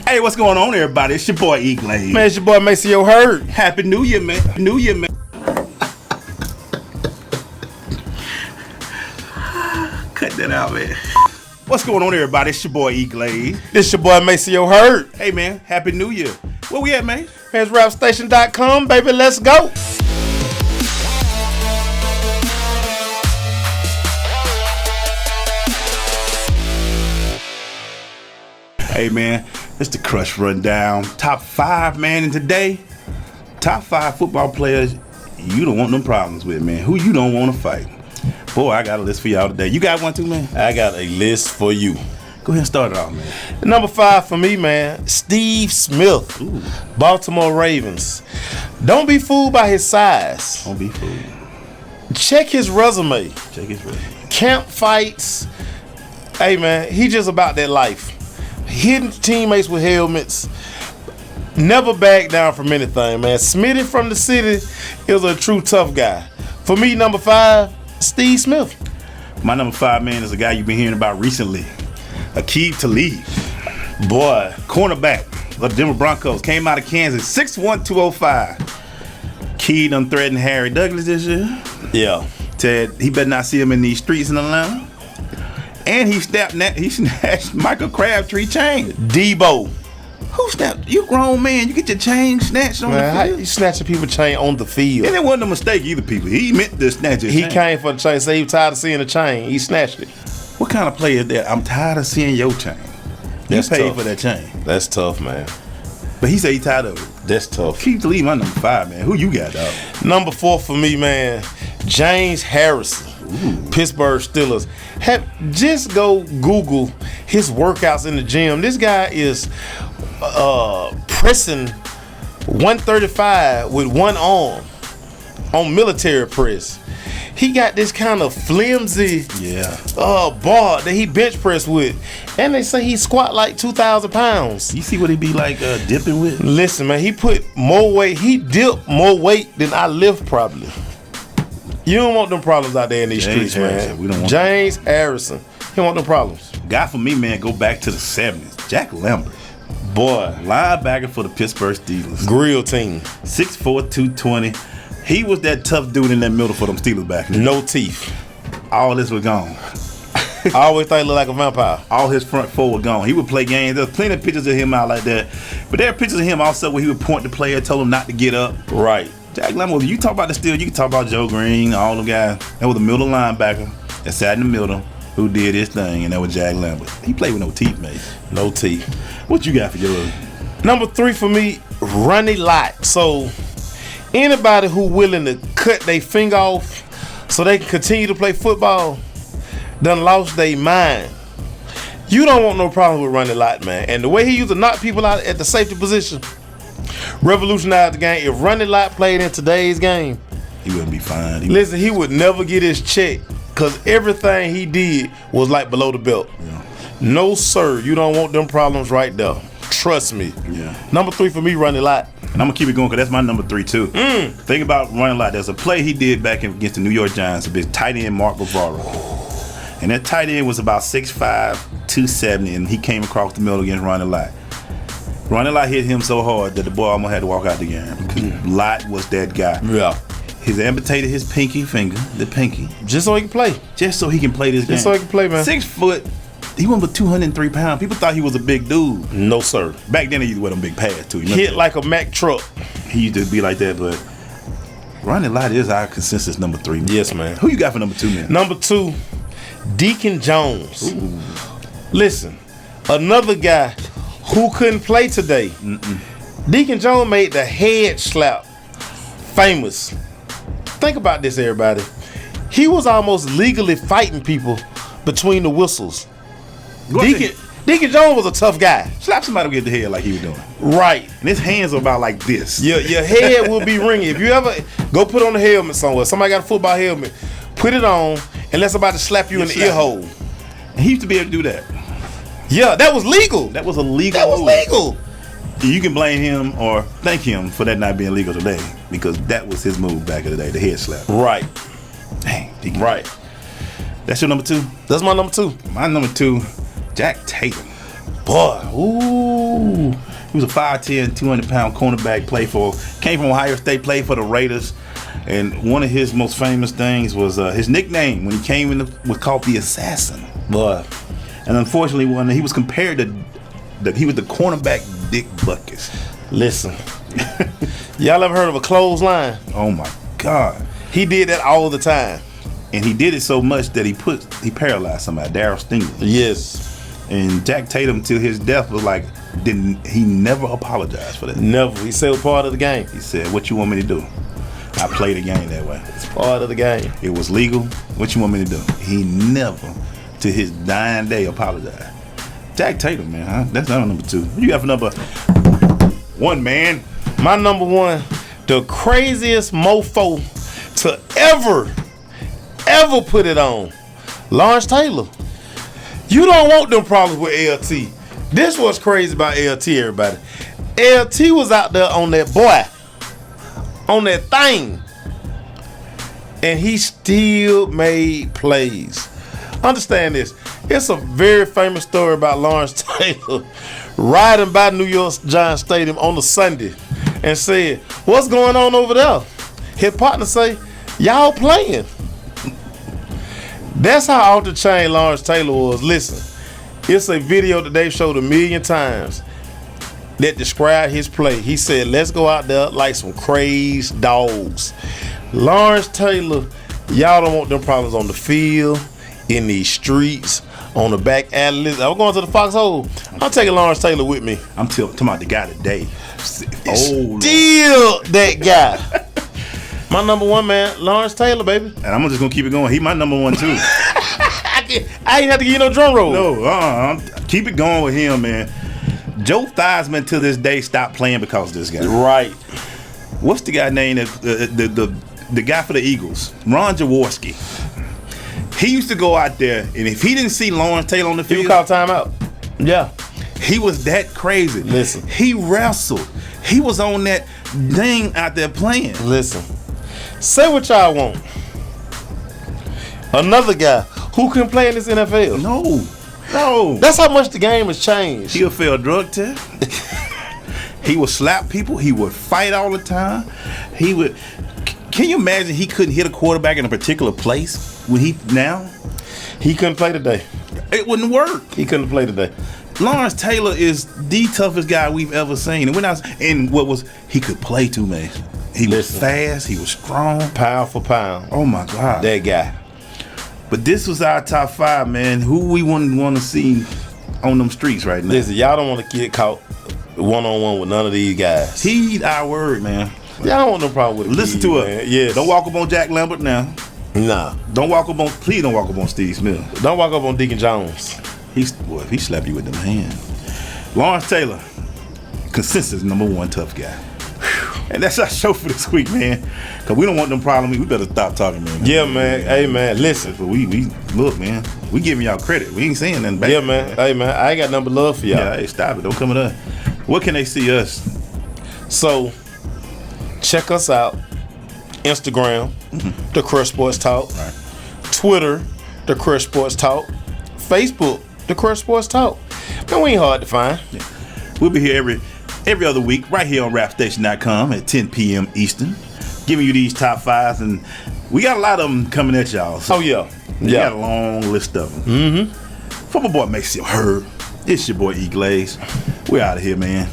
Hey, what's going on, everybody? It's your boy E-Glaze. Man, it's your boy Maceo Heard. Happy New Year, man. New Year, man. Cut that out, man. What's going on, everybody? It's your boy E-Glaze. It's your boy Maceo Heard. Hey, man. Happy New Year. Where we at, man? Man, it's RAPstation.com, baby. Let's go. Hey, man. It's the Crush Rundown. Top 5, man. And today, top 5 football players you don't want them problems with, man. Who you don't want to fight. Boy, I got a list for y'all today. You got one too, man? I got a list for you. Go ahead and start it off, man. Number 5 for me, man, Steve Smith. Ooh. Baltimore Ravens. Don't be fooled by his size. Don't be fooled. Check his resume. Check his resume. Camp fights. Hey, man, he just about that life. Hitting teammates with helmets. Never back down from anything, man. Smitty from the city is a true tough guy. For me, number 5, Steve Smith. My number 5, man, is a guy you've been hearing about recently. Aqib Talib. Boy. Cornerback of the Denver Broncos. Came out of Kansas. 6'1", 205. Key done threatened Harry Douglas this year. Yeah. Said he better not see him in these streets in Atlanta. And he snatched Michael Crabtree chain. Debo. Who snapped? You grown man. You get your chain snatched on Man, the how field. you snatching people chain on the field? And it wasn't a mistake either, people. He meant to snatch his He chain. came for the chain, so he was tired of seeing the chain. He snatched it. What kind of player is that? I'm tired of seeing your chain. That's you paid tough. for that chain. That's tough, man. But he said he tired of it. That's tough. Keep to leave my number 5, man. Who you got, dog? Number 4 for me, man, James Harrison. Ooh. Pittsburgh Steelers. Just go Google his workouts in the gym. This guy is pressing 135 with one arm on military press. He got this kind of flimsy bar that he bench press with. And they say he squat like 2,000 pounds. You see what he be like dipping with? Listen, man, he put more weight. He dipped more weight than I lift probably. You don't want them problems out there in these streets, man. We don't want James Harrison. He don't want them problems. Guy for me, man, go back to the 70s. Jack Lambert. Boy. Linebacker for the Pittsburgh Steelers. Grill team. 6'4", 220. He was that tough dude in that middle for them Steelers back then. No teeth. All this was gone. I always thought he looked like a vampire. All his front four were gone. He would play games. There's plenty of pictures of him out like that. But there are pictures of him also where he would point the player, tell him not to get up. Right. Jack Lambert, you talk about the Steelers, you can talk about Joe Green, all them guys. That was the middle linebacker that sat in the middle who did his thing, and that was Jack Lambert. He played with no teeth, mate. No teeth. What you got for your Number 3 for me, Ronnie Lott. So anybody who willing to cut their finger off so they can continue to play football done lost their mind. You don't want no problem with Ronnie Lott, man. And the way he used to knock people out at the safety position revolutionized the game. If Ronnie Lott played in today's game, he wouldn't be fine. Listen, he would never get his check because everything he did was like below the belt. Yeah. No, sir. You don't want them problems right there. Trust me. Yeah. Number 3 for me, Ronnie Lott. And I'm going to keep it going because that's my number 3 too. Think about Ronnie Lott. There's a play he did back against the New York Giants, a big tight end, Mark Bavaro. And that tight end was about 6'5", 270, and he came across the middle against Ronnie Lott. Ronnie Lott hit him so hard that the boy almost had to walk out the game because Lott was that guy. Yeah. He's amputated his pinky finger, the pinky. Just so he can play. Just so he can play this game. Just so he can play, man. 6 foot. He went with 203 pounds. People thought he was a big dude. No, sir. Back then, he used to wear them big pads, too. Hit like a Mack truck. He used to be like that, but Ronnie Lott is our consensus number 3. Yes, man. Who you got for number 2, man? Number 2, Deacon Jones. Ooh. Listen, another guy who couldn't play today. Deacon Jones made the head slap famous. Think about this, everybody. He was almost legally fighting people between the whistles. Deacon Jones was a tough guy. Slap somebody with the head like he was doing. Right. And his hands are about like this. Your head will be ringing. If you ever go put on a helmet somewhere, somebody got a football helmet, put it on and let somebody slap you in the ear hole. And he used to be able to do that. Yeah, that was legal. That was a legal. That was legal. You can blame him or thank him for that not being legal today because that was his move back in the day, the head slap. Right. Dang. Right. That's your number 2? That's my number 2. My number 2, Jack Tatum. Boy, ooh. He was a 5'10", 200-pound cornerback. Came from Ohio State. Played for the Raiders. And one of his most famous things was his nickname when he came in was called the Assassin. Boy. And unfortunately, when he was compared to, he was the cornerback Dick Butkus. Listen, y'all ever heard of a clothesline? Oh my God. He did that all the time. And he did it so much that he paralyzed somebody, Darryl Stingley. Yes. And Jack Tatum, till his death, was like, he never apologized for that. Never. He said it was part of the game. He said, "What you want me to do? I play the game that way. It's part of the game. It was legal. What you want me to do?" He never, to his dying day, apologized. Jack Tatum, man, huh? That's not number 2. What you got for number 1, man? My number 1, the craziest mofo to ever put it on, Lawrence Taylor. You don't want them problems with LT. This was crazy about LT, everybody. LT was out there on that boy, on that thing, and he still made plays. Understand this. It's a very famous story about Lawrence Taylor riding by New York Giants Stadium on a Sunday and said, "What's going on over there?" His partner say, "Y'all playing." That's how off the chain Lawrence Taylor was. Listen, it's a video that they've showed 1,000,000 times that described his play. He said, "Let's go out there like some crazed dogs." Lawrence Taylor, y'all don't want them problems on the field, in these streets, on the back alley. I'm going to the foxhole. I'm taking Lawrence Taylor with me. I'm talking about the guy today. Still that guy. My number 1, man, Lawrence Taylor, baby. And I'm just gonna keep it going. He my number 1 too. I ain't have to give you no drum roll. No, keep it going with him, man. Joe Theismann to this day stopped playing because of this guy. Right. What's the guy named the guy for the Eagles? Ron Jaworski. He used to go out there, and if he didn't see Lawrence Taylor on the He field, would call timeout. Yeah. he was that crazy. Listen. He wrestled. He was on that thing out there playing. Listen. Say what y'all want. Another guy who can play in this NFL. No. That's how much the game has changed. He'll fail a drug test. He would slap people. He would fight all the time. He would. Can you imagine he couldn't hit a quarterback in a particular place when he couldn't play today. It wouldn't work. He couldn't play today. Lawrence Taylor is the toughest guy we've ever seen. And he could play too, man. He was fast. He was strong. Pound for pound. Oh my God. That guy. But this was our top 5, man. Who we wouldn't want to see on them streets right now. Listen, y'all don't want to get caught one-on-one with none of these guys. Heed our word, man. Y'all don't want no problem with it. Listen to it. Yes. Don't walk up on Jack Lambert now. Nah. Please don't walk up on Steve Smith. Don't walk up on Deacon Jones. If he slapped you with them hands. Lawrence Taylor, consensus number 1 tough guy. And that's our show for this week, man. Cause we don't want them problems. We better stop talking, man. Yeah, man. Hey, man. Listen. But we look, man. We giving y'all credit. We ain't saying nothing back. Yeah, man. Hey, man. I ain't got nothing but love for y'all. Yeah, hey, stop it. Don't come at us. Where can they see us? So, check us out. Instagram, The Crush Sports Talk. Right. Twitter, The Crush Sports Talk. Facebook, The Crush Sports Talk. Man, we ain't hard to find. Yeah. We'll be here every other week right here on RAPstation.com at 10 p.m. Eastern, giving you these top 5s, and we got a lot of them coming at y'all. So we got a long list of them. From my boy Maceo Herb, it's your boy E-Glaze. We're out of here, man.